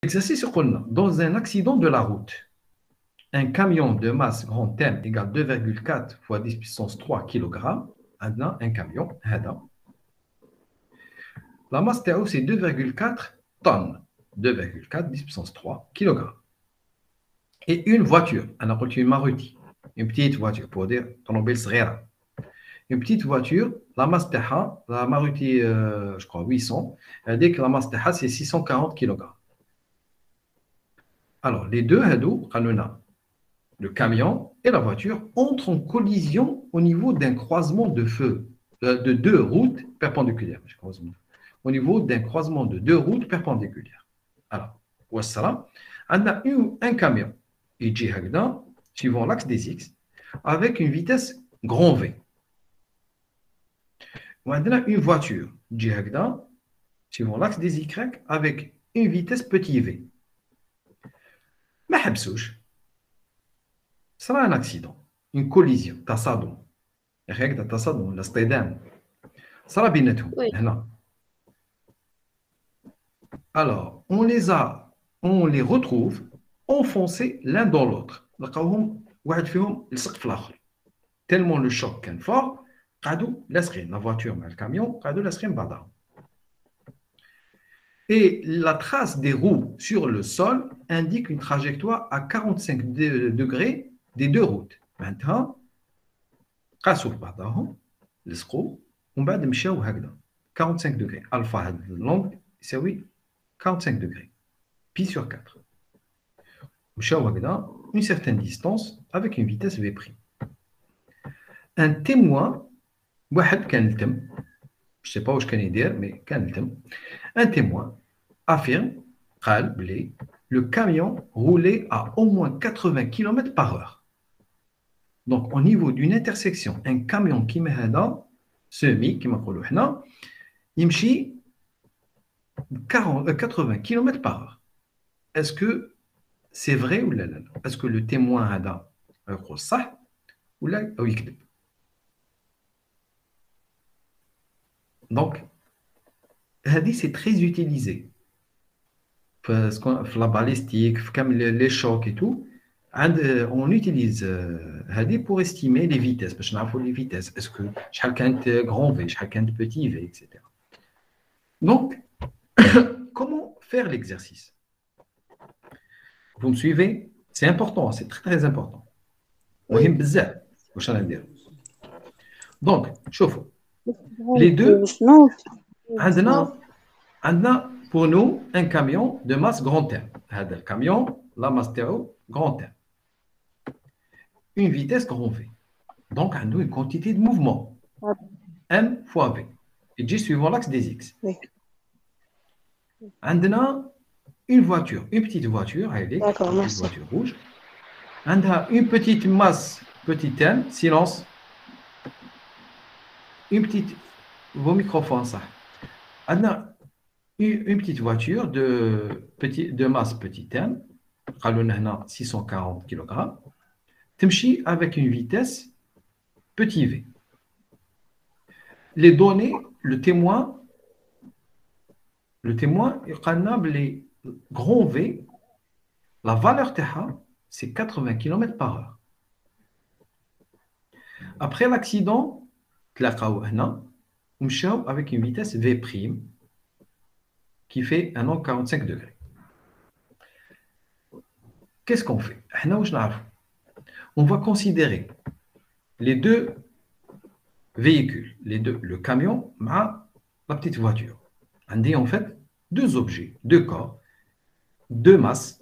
Exercice dans un accident de la route, un camion de masse grand M égale 2,4 fois 10 puissance 3 kg. Un camion, la masse تاعو c'est 2,4 tonnes. 2,4 10 puissance 3 kg. Et une voiture, on a une Maruti, une petite voiture, pour dire automobile صغيرة. Une petite voiture, la masse تاعها, la Maruti, je crois 800, elle dit que la masse تاعها c'est 640 kg. Alors, les deux هادو قالوا le camion et la voiture entrent en collision au niveau d'un croisement de feu, de deux routes perpendiculaires. Au niveau d'un croisement de deux routes perpendiculaires. Alors, on a un camion, suivant l'axe des X, avec une vitesse grand V. On a une voiture, suivant l'axe des Y, avec une vitesse petit v. ما حبسوش. صرا un accident, une collision, تصادم. هكذا تصادم ولا اصطدام. صرا بيناتهم هنا. Alors, on les retrouve enfoncés l'un dans l'autre. لقاوهم واحد فيهم لصق في الآخر. Tellement le choc كان fort, قعدوا لاصقين. La voiture مع le camion قعدوا لاصقين بعضهم. Et la trace des roues sur le sol indique une trajectoire à 45 degrés des deux routes. Maintenant, قاسوا في بعضهم لصقوا ومن بعد مشاو هكذا 45 degrés. Alpha هذا l'angle يساوي 45 degrés. Pi sur 4. مشاو هكذا une certaine distance avec une vitesse v'. Un témoin, واحد كان التم, je sais pas واش كان يدير mais كان التم. Un témoin affirme, قال بلي, le camion roulait à au moins 80 km par heure. Donc, au niveau d'une intersection, un camion qui met هذا semi, qui m'appelle حنا, يمشي 80 km par heure. Est-ce que c'est vrai ou لا? Est-ce que le témoin هذا يقول صح ولا أو يكذب? Donc, هذه c'est très utilisé. Parce que la balistique, comme les chocs et tout, on utilise هذه pour estimer les vitesses. باش نعرفوا les vitesses. Est-ce que شحال كانت grand V, شحال كانت petit V, etc. Donc, comment faire l'exercice? Vous me suivez? C'est important, c'est très très important. مهم بزاف واش رانا نديرو. Donc, شوفوا. Les deux, عندنا pour nous un camion de masse grand M. هذا الكاميون la masse تاعو grand M. Une vitesse grand V. Donc, عندو une quantité de mouvement. M fois V. Et J suivant l'axe des X. عندنا une voiture, une petite voiture, une petite voiture rouge. عندها une petite masse, petit M, silence. Une petite, vos microphones, ça. عندنا une petite voiture de masse petit M, 640 kg, تمشي avec une vitesse petit v. Les données, le témoin, il قالنا بلي grand V, la valeur تاعها c'est 80 km par heure. Après l'accident, تلاقاو هنا ومشاو avec une vitesse V' qui fait un angle 45 degrés. Qu'est-ce qu'on fait? On va considérer les deux véhicules, le camion et la petite voiture. On dit en fait deux objets, deux corps, deux masses,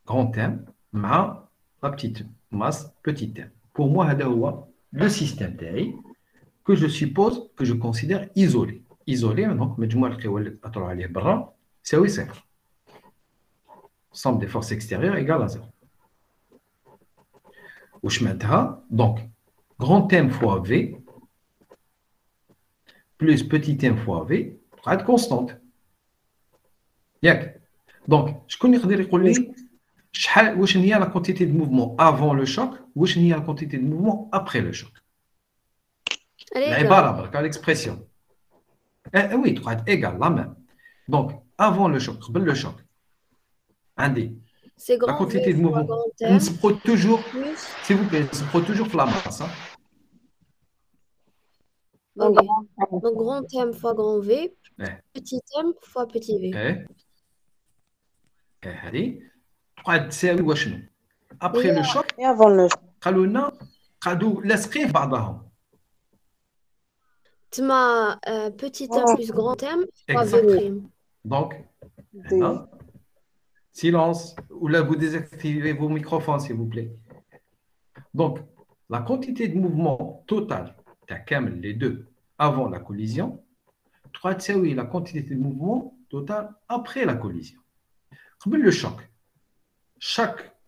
grand M, et la petite masse, petit m. Pour moi, c'est le système que je suppose, que je considère isolé. Isolé, donc, c'est oui, c'est somme des forces extérieures égale à 0. Donc, grand M fois V plus petit m fois V va être constante. Donc, je connais la quantité de mouvement avant le choc ou la quantité de mouvement après le choc. L'expression. Oui, doit être égale, la même. Donc, avant le choc, قبل le choc. عندي C'est la grand V quantité de fois mouvement. grand On M se prend toujours, plus. s'il vous plaît, on se prend toujours la masse. Hein. Ok. Donc grand M fois grand V, Eh, petit M fois petit V. eh, هذه تقعد تساوي واشنو؟ هي après le choc Et avant le قالوا لنا قعدوا لاصقين في بعضهم. تما petit M plus grand M fois V Exactement. prime. Donc, D. هنا silence, ou là vous désactivez vos microphones s'il vous plaît. Donc, la quantité de mouvement totale, les deux, avant la collision, 3 تساوي la quantité de mouvement totale après la collision. قبل le choc,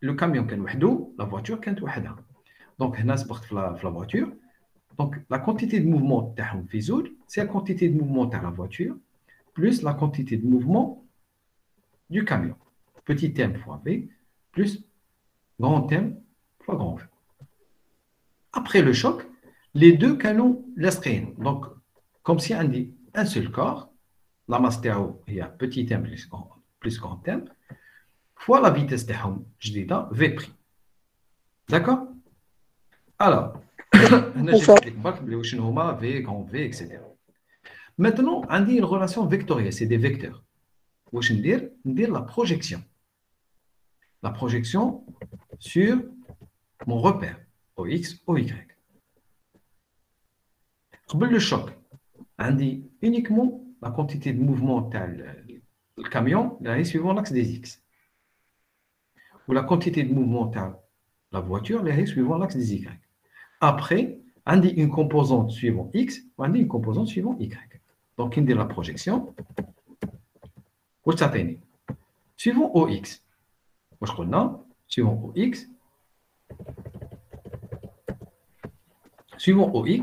le camion كان وحده, la voiture كانت وحدها. Donc, هنا سبقت في la voiture. Donc, la quantité de mouvement تاعهم في زوج, c'est la quantité de mouvement تاع la voiture plus la quantité de mouvement du camion. Petit m fois v plus grand M fois grand V. Après le choc, les deux canons l'astreignent. Donc, comme si on dit un seul corps, la masse TAO, il y a petit m plus grand M, fois la vitesse TAO, je dis là, V'. D'accord? Alors, j'explique V, grand V, etc. Maintenant, on dit une relation vectorielle, c'est des vecteurs. Je veux dire la projection. La projection sur mon repère, OX, OY. Après le choc, on dit uniquement la quantité de mouvement du camion suivant l'axe des X. Ou la quantité de mouvement de la voiture suivant l'axe des Y. Après, on dit une composante suivant X, on dit une composante suivant Y. Donc, on dit la projection. Suivant OX. Suivant OX. Suivant OX,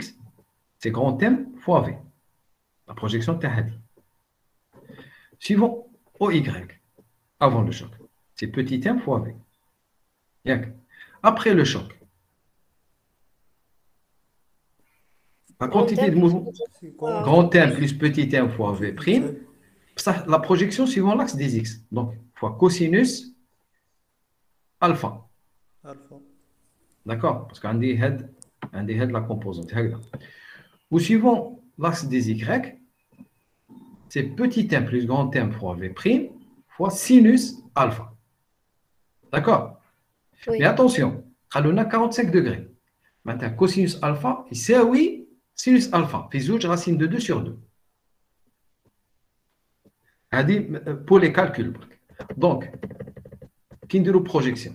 c'est grand M fois V. La projection de Tahadi. Suivant OY, avant le choc, c'est petit m fois V. Après le choc, la quantité de mouvement, grand M plus petit m fois V prime, la projection suivant l'axe des X. Donc, fois cosinus alpha. D'accord? Parce qu'on dit head la composante. Ou suivant l'axe des Y, c'est petit m plus grand M fois V prime fois sinus alpha. D'accord? Oui. Mais attention, on a 45 degrés. Maintenant, cosinus alpha, c'est oui, sinus alpha. Fait racine de 2 sur 2. Pour les calculs. Donc, qui dit projection?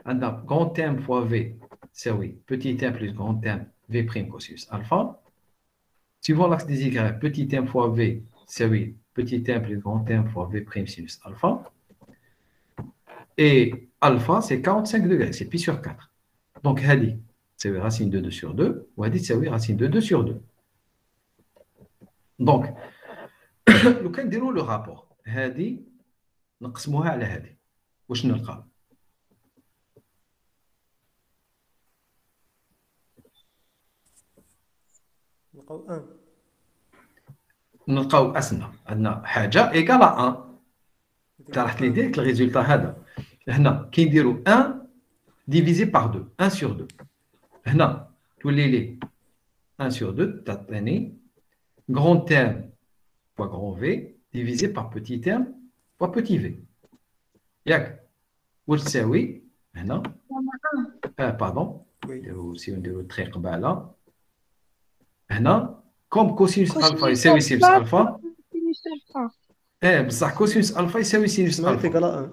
On a grand M fois V, c'est oui, petit m plus grand M, V prime cosinus alpha. Suivant l'axe des Y, petit m fois V, c'est oui, petit m plus grand M fois V prime sinus alpha. Et alpha, c'est 45 degrés, c'est pi sur 4. Donc, Hadi, c'est racine de 2 sur 2, ou Hadi, c'est racine de 2 sur 2. Donc, nous allons le rapport. Hadi, nous allons le Hadi. Où est-ce que nous allons? Nous allons asna. عندنا حاجة égale à 1. تعرفت لي ديك الريزولتا هذا. هنا كي نديروا 1 divisé par 2, 1 sur 2. هنا تولي لي 1 sur 2 تعطيني grand M fois grand V divisé par petit m fois petit v. ياك واش تساوي هنا باردون si on نديرو تري قباله هنا كوم كوسينوس الفا يساوي سينوس الفا بصح كوسينوس الفا يساوي سينوس الفا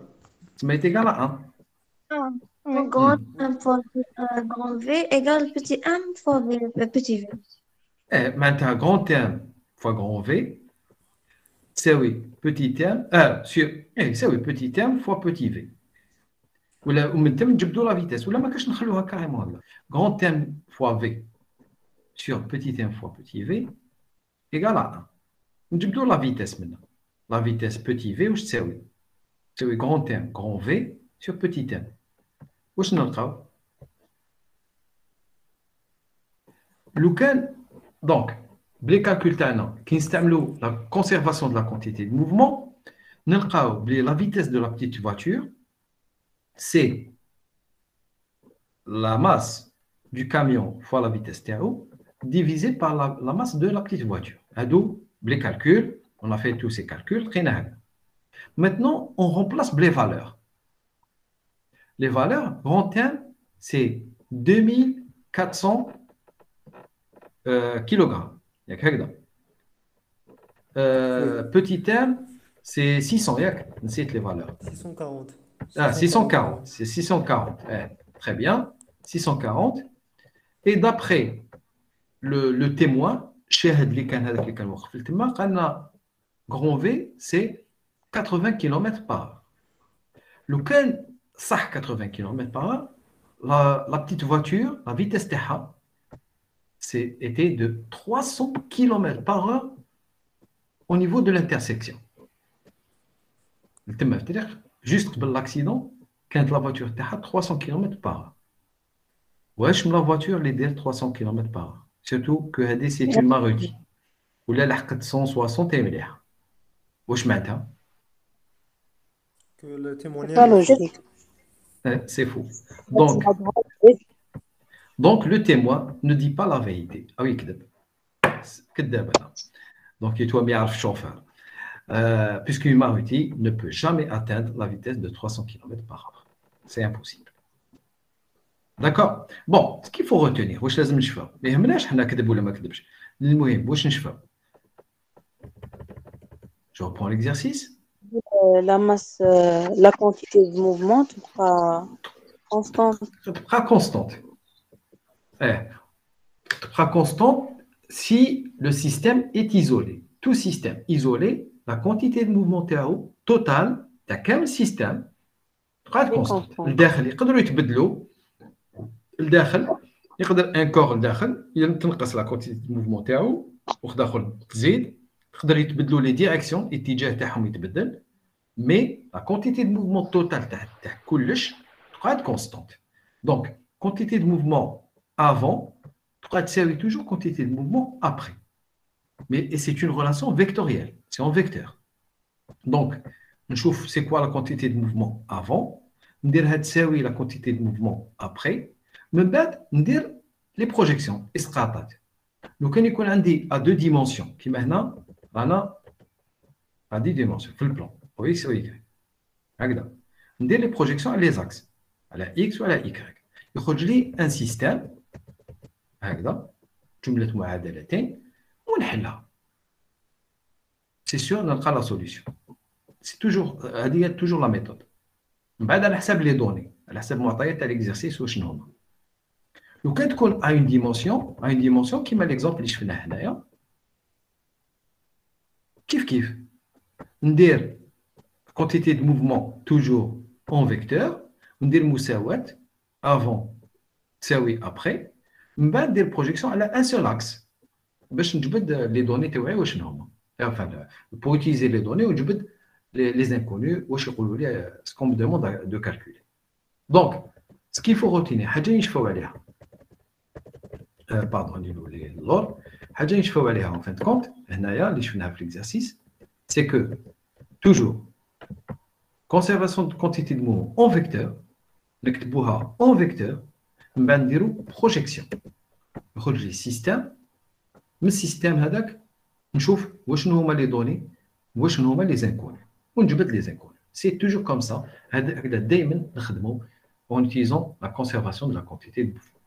تسمى يتيكال 1. Donc, grand M fois grand V égale petit m fois V, petit v. معناتها grand M fois grand V تساوي petit m يساوي petit m fois petit v. ولا ومن ثم نجبدوا لا فيتاس ولا ما كاش نخلوها كاريمون هكذا grand M fois V sur petit m fois petit v égale à 1. نجبدوا لا فيتاس منها لا فيتاس petit v واش تساوي؟ تساوي grand M grand V sur petit m. واش نلقاو؟ لو كان دونك بلي كالكول تاعنا كي نستعملوا لا كونسيرفاسيون دو لا كونتيتي دو موفمون La vitesse de la petite voiture, c'est la masse du camion fois la vitesse TAO divisée par la masse de la petite voiture. D'où les calculs, on a fait tous ces calculs. Maintenant, on remplace les valeurs. Les valeurs, grand terme, c'est 2400 kg. Petit terme, c'est 600. C'est les valeurs. 640. Ah, 640. C'est 640. Très bien. 640. Et d'après le témoin, grand V, c'est 80 km par heure. Le cas, 80 km par heure, la petite voiture, la vitesse TH, était de 300 km par heure au niveau de l'intersection. C'est-à-dire, juste pour l'accident, quand la voiture était à 300 km par heure. Wesh, la voiture, elle est 300 km par heure. Surtout que c'est une Maruti. Ou là, elle a 160 ml. Wesh, maintenant. Que le C'est pas témoignage. logique. C'est faux. C'est Donc, la grande V. le témoin ne dit pas la vérité. Ah oui, donc, il doit bien le chauffeur. Puisqu'une Maruti ne peut jamais atteindre la vitesse de 300 km par heure. C'est impossible. D'accord. Bon, ce qu'il faut retenir, واش لازم نشفاو ما يهمناش حنا كذب ولا ما كذبش المهم واش نشفاو. Je reprends l'exercice. La masse, la quantité de mouvement sera constante. Sera constante. Sera constante si le système est isolé. Tout système isolé, la quantité de mouvement TAO totale de quel système sera constante. الداخل يقدروا يتبدلوا. الداخل يقدر ان كور الداخل تنقص لا كونتيتي دو موفمون تاعو واخد اخر تزيد يقدر يتبدلوا لي ديريكسيون الاتجاه تاعهم يتبدل مي لا كونتيتي دو موفمون توتال تاع كلش تقعد كونستانت دونك كونتيتي دو موفمون افون تقعد تساوي توجور كونتيتي دو موفمون ابري مي سي اون ريلاسيون فيكتوريال سي اون فيكتور دونك نشوف سي كوا لا كونتيتي دو موفمون افون نديرها تساوي لا كونتيتي دو موفمون ابري من بعد ندير لي بروجيكسيون اسقاطات لو كان يكون عندي ا دو ديمونسيون كيما هنا رانا ا دي ديمونسيون في البلان او اكس او واي هكذا ندير لي بروجيكسيون على لي زاكس على اكس وعلى ايكغيك يخرج لي ان سيستيم هكذا جمله معادلتين ونحلها سي سور نلقى لا سوليسيون سي توجور هذه توجور لا ميثود من بعد على حساب لي دوني على حساب معطيات تاع ليكزارسيس وشنو هما لو كان تكون à une dimension كيما ليكزامبل اللي شفناه هنايا كيف ندير quantité de mouvement toujours en vecteur وندير مساواة avant تساوي après من بعد ندير projection على un seul axe باش نجبد لي دوني تاعي واش هما enfin pour utiliser les données ونجبد les inconnus واش يقولوا لي ce qu'on me demande de calculer donc ce qu'il faut retenir حاجه نشفاو عليها pardon l'or حاجه نشفاو عليها en fin de compte هنايا اللي شفناها في l'exercice c'est que toujours conservation de quantité de mouvement en vecteur نكتبوها en vecteur من بعد نديرو projection يخرج لي سيستم من السيستم هذاك نشوف واشنو هما لي دوني واشنو هما لي زانكوني ونجبد لي زانكوني سي توجور كوم سا هكذا دائما نخدموا en utilisant la conservation de la quantité de mouvement.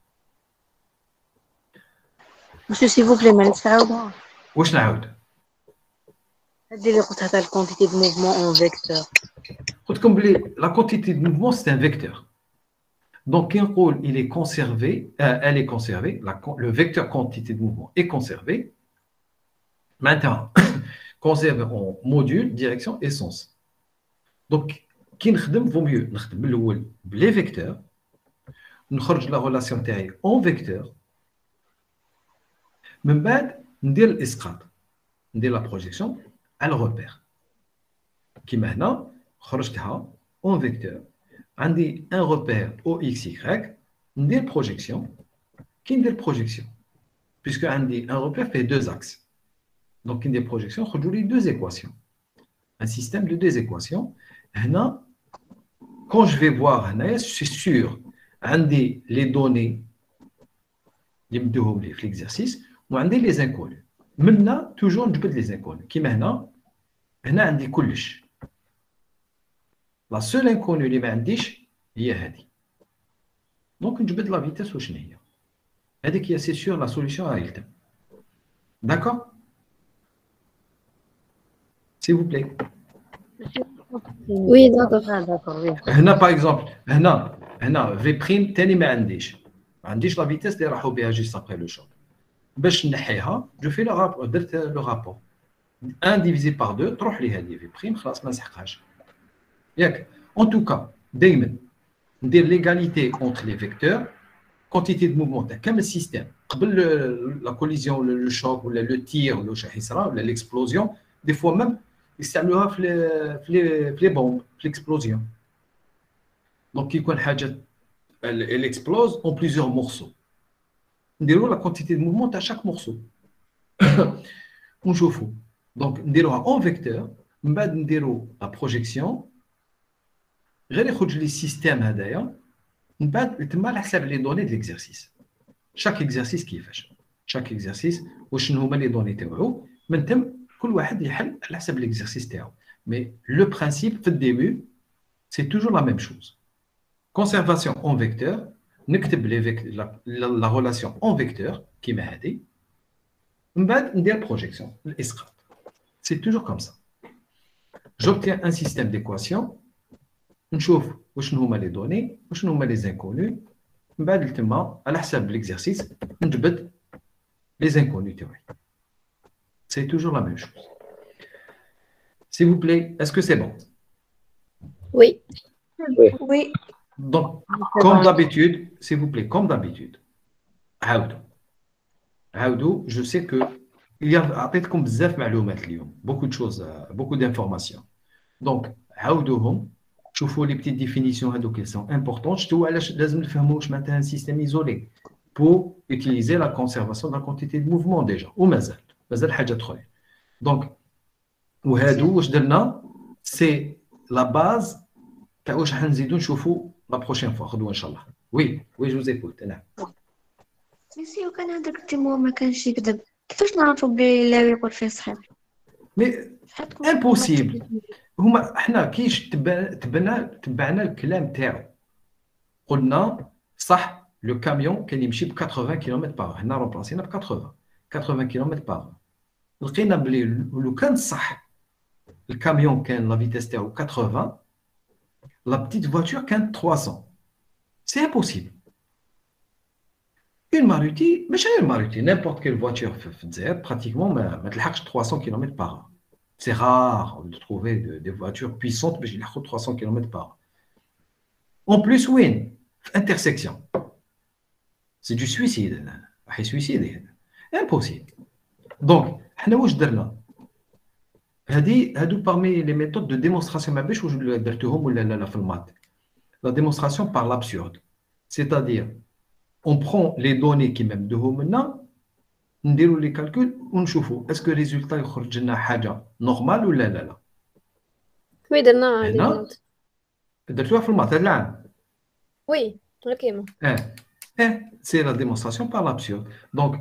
Monsieur, s'il vous plaît, ما نتعاودها. واش نعاود؟ هذه اللي قلت هذا الكونتيتي دو موفمون اون فيكتور. قلت لكم بلي la quantité de mouvement c'est un vecteur. Donc كي نقول il est conservé, elle est conservée, le vecteur quantité de mouvement est conservé. Maintenant, conservé en module, direction et sens. Donc كي نخدم vaut mieux نخدم بالاول بلي فيكتور نخرج لا ريلاسيون تاعي اون فيكتور من بعد ندير الاسقاط ندير لا بروجيكسيون على الروبير كيما هنا خرجتها اون فيكتور عندي ان روبير او اكس واي ندير بروجيكسيون كي ندير بروجيكسيون بيسكو عندي ان روبير فيه دو اكس دونك كي ندير بروجيكسيون خرجوا لي دو ايكواسيون un système de deux équations. Maintenant, quand je vais voir, c'est sûr, les données, l'exercice, ou les inconnus. Maintenant, toujours, je peux les inconnus. Qui maintenant, عندي كلش. La seule inconnue اللي ما عنديش هي هذه. Donc نجبد la vitesse وشنو هي. هذيك هي c'est sûr la solution à Hilton. D'accord? S'il vous plaît. Oui, d'accord. d'accord, oui. هنا par exemple هنا V prime تاني ما عنديش la vitesse اللي راحوا بها juste après le choc. باش نحيها je fais le rapport درت le rapport 1 divisé par 2 تروح لي هذه V prime خلاص ما نسحقهاش. ياك en tout cas دائما ندير l'égalité entre les vecteurs quantité de mouvement تاع كامل السيستم قبل la collision le choc ولا le tir ولا واش راح يصرى ولا l'explosion des fois même يستعملوها في les bombes في l'explosion. Donc يكون حاجه elle explose en plusieurs morceaux. نديروا la quantité de mouvement تاع chaque morceau. ونشوفوا donc نديروها en vecteur من بعد نديروا la projection غير يخرج لي السيستم هذايا من بعد تما على حساب لي دوني ديال l'exercice. chaque exercice كيفاش chaque exercice وشنو هما لي دوني تاعو من تم كل واحد يحل على حساب l'exercice تاعو. mais le principe في الديبي c'est toujours la même chose. conservation en vecteur نكتب la relation en vecteur كيما هذه من بعد ندير projection الاسقاط. c'est toujours comme ça. j'obtiens un système d'équations نشوف وشنو هما لي دوني وشنو هما لي انكونو من بعد تما على حساب l'exercice نجبد les inconnus تاعي. c'est toujours la même chose. S'il vous plaît, est-ce que c'est bon? Oui. Oui. Donc, comme d'habitude, s'il vous plaît, comme d'habitude, عاودوا, je sais que il y a عطيتكم بزاف معلومات اليوم, beaucoup de choses, beaucoup d'informations. Donc, عاودوهم, شوفوا les petites définitions هذوك qui sont importantes, شفتوا علاش لازم نفهموا واش معناتها un système isolé pour utiliser la conservation de la quantité de mouvement déjà, ومازال حاجات اخرى. Donc, وهادو واش درنا سي لا باز تاع واش حنزيدو نشوفوا لا بروشين فوا غدوه ان شاء الله. وي جو زيكوت. نعم سي وكان هذاك التيمور ما كانش يكذب كيفاش نعرفوا بلي لا يقول فيه صحيح؟ مي امبوسيبل. هما حنا كيش تبعنا الكلام تاعو قلنا صح لو كاميون كان يمشي ب 80 كيلومتر باغ هنا رومبلاسينا ب 80 كيلومتر باغ. لقينا بلي لو كان صح الكاميون كان لا فيتيس تاعو 80 لا بتيت فواتور كانت 300. سي امبوسيبل. اون ماروتي ماشي غير ماروتي نيمبورت كيل فواتور في الجزائر براتيكمون ما تلحقش 300 كيلومتر باغ. سي رار دو تروفي دي فواتور بويسونت باش يلحقوا 300 كيلومتر باغ. اون بليس وين في انترسيكسيون سي دو سويسيد راح يسويسيدي هذا امبوسيبل. دونك حنا واش درنا هادو parmi les méthodes de démonstration ما باش واش درتوهم ولا لا في المات. La démonstration par l'absurde, c'est-à-dire on prend les données qui même de منا نديروا les calculs ونشوفوا est-ce que résultat يخرج لنا حاجه نورمال ولا لا. Oui, درنا هنا درتوها في المات هذا العام. Oui, كيما. C'est la démonstration par l'absurde. Donc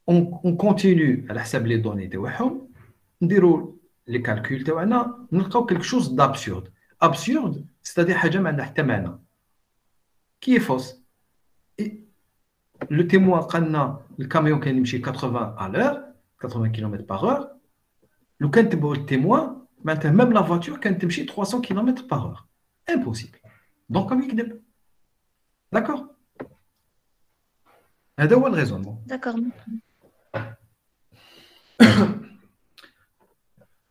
on continue على حساب les données تاعهم نديروا les calculs تاعنا نلقاو quelque chose d'absurde. Absurde, c'est-à-dire حاجه ما عندها حتى معنى. كي فوس. Le témoin قالنا الكاميون كان يمشي 80 à l'heure 80 km par heure. لو كان تبعوا التيموان معناتها même la voiture كانت تمشي 300 km par heure. Impossible. Donc كم يكذب. D'accord. هذا هو الريزونمون. D'accord.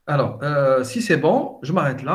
Alors, si c'est bon, je m'arrête là.